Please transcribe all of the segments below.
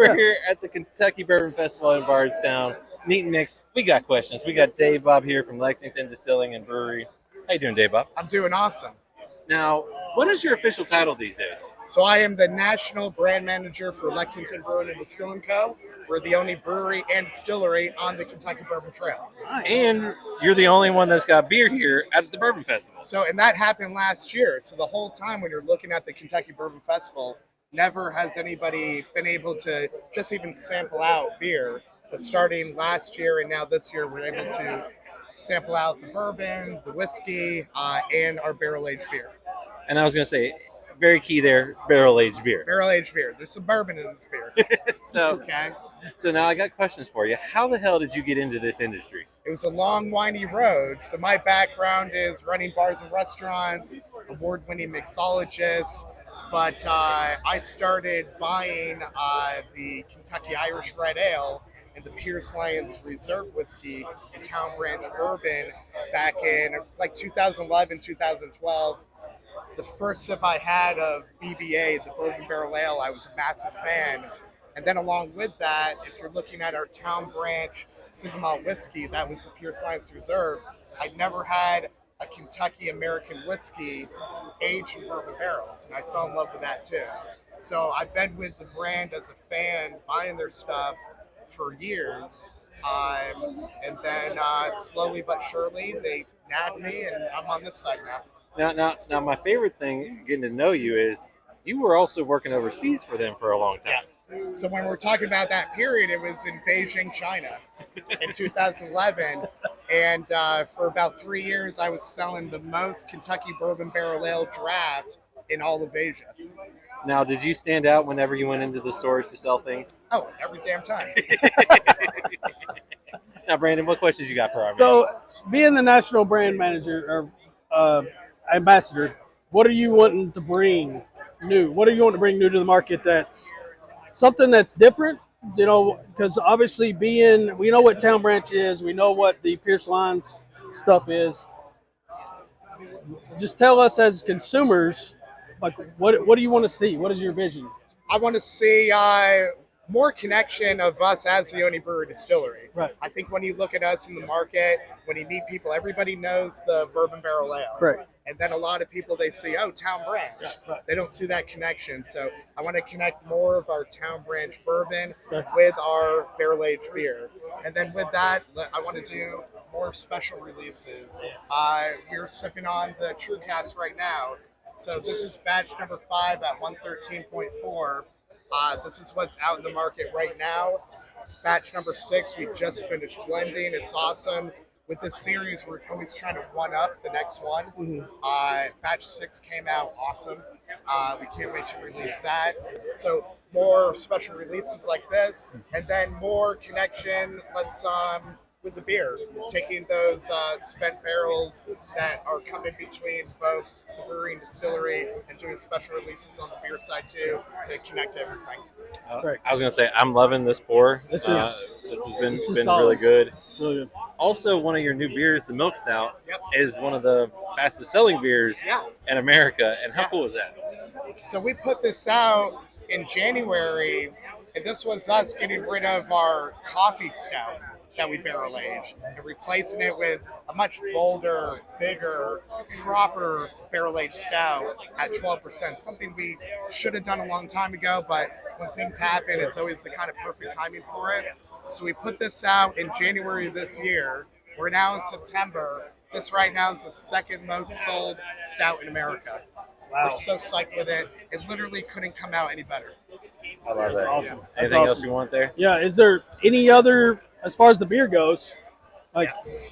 We're here at the Kentucky Bourbon Festival in Bardstown. Meet and mix. We got questions. We got Dave Bob here from Lexington Distilling and Brewery. How you doing, Dave Bob? I'm doing awesome. Now, what is your official title these days? So I am the national brand manager for Lexington Brewing Distilling Co. We're the only brewery and distillery on the Kentucky Bourbon Trail. And you're the only one that's got beer here at the Bourbon Festival. So, and that happened last year. So the whole time when you're looking at the Kentucky Bourbon Festival, never has anybody been able to just even sample out beer. But starting last year and now this year, we're able to sample out the bourbon, the whiskey, and our barrel-aged beer. And I was going to say, very key there, barrel-aged beer. Barrel-aged beer. There's some bourbon in this beer. So now I got questions for you. How the hell did you get into this industry? It was a long, windy road. So my background is running bars and restaurants, award-winning mixologist. But I started buying the Kentucky Irish Red Ale and the Pierce Lyons Reserve Whiskey and Town Branch Bourbon back in like 2011, 2012. The first sip I had of BBA, the Bourbon Barrel Ale, I was a massive fan. And then along with that, if you're looking at our Town Branch single malt whiskey, that was the Pierce Lyons Reserve. I'd never had a Kentucky American whiskey aged in bourbon barrels, and I fell in love with that too. So I've been with the brand as a fan, buying their stuff for years, and then slowly but surely they nabbed me, and I'm on this side now. Now, my favorite thing getting to know you is you were also working overseas for them for a long time. Yeah. So when we're talking about that period, it was in Beijing, China, in 2011. And for about 3 years, I was selling the most Kentucky Bourbon Barrel Ale draft in all of Asia. Now, did you stand out whenever you went into the stores to sell things? Oh, every damn time. Now, Brandon, what questions you got for our man? So, being the national brand manager or ambassador, what are you wanting to bring new? What are you wanting to bring new to the market that's something that's different? You know, because obviously we know what Town Branch is, we know what the Pierce Lyons stuff is. Just tell us as consumers, like, what do you want to see? What is your vision? I want to see more connection of us as the only brewery distillery. Right. I think when you look at us in the market, when you meet people, everybody knows the Bourbon Barrel Ale. Right. And then a lot of people, they see, oh, Town Branch. Yeah, right. They don't see that connection. So I want to connect more of our Town Branch bourbon Okay. with our barrel-aged beer. And then with that, I want to do more special releases. We're sipping on the True Cast right now. So this is batch number 5 at 113.4. This is what's out in the market right now. Batch number 6, we just finished blending. It's awesome. With this series, we're always trying to one-up the next one. Mm-hmm. Batch 6 came out awesome. We can't wait to release that. So more special releases like this, and then more connection. With the beer, taking those spent barrels that are coming between both the brewery and distillery and doing special releases on the beer side too to connect everything. I was going to say, I'm loving this pour. This has been really good. It's really good. Also, one of your new beers, the Milk Stout, Yep. is one of the fastest selling beers in America. And how cool is that? So we put this out in January, and this was us getting rid of our coffee stout that we barrel aged and replacing it with a much bolder, bigger, proper barrel aged stout at 12%. Something we should have done a long time ago, but when things happen, it's always the kind of perfect timing for it. So we put this out in January of this year. We're now in September. This right now is the second most sold stout in America. Wow. We're so psyched with it. It literally couldn't come out any better. I love that. Awesome. Anything else you want there? Yeah. Is there any other, as far as the beer goes, like,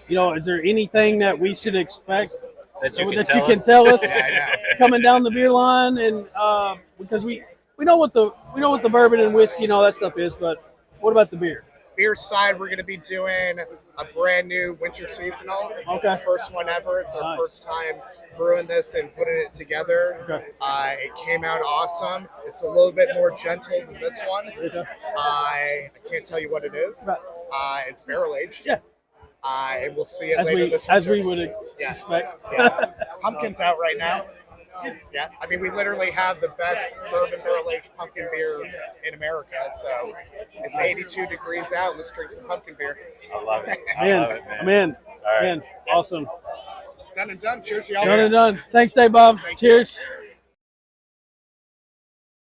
you know, is there anything that we should expect That you can tell us Yeah, coming down the beer line? And because we know what the bourbon and whiskey and all that stuff is, but what about the beer? Beer side, we're going to be doing a brand new winter seasonal. Okay. First one ever. It's our Nice. first time brewing this and putting it together. Okay. It came out awesome. It's a little bit more gentle than this one. Okay. I can't tell you what it is. Right. It's barrel aged. Yeah. And we'll see it As later we this winter. as we would Yeah. suspect. Yeah. Pumpkin's out right now. Yeah, I mean, we literally have the best bourbon barrel aged pumpkin beer in America. So it's 82 degrees out. Let's drink some pumpkin beer. I love it. I Man, love it, man. I'm in. All right. Man, awesome. Done and done. Cheers, y'all. Done and done. Thanks, Dave Bob. Thank you. Cheers.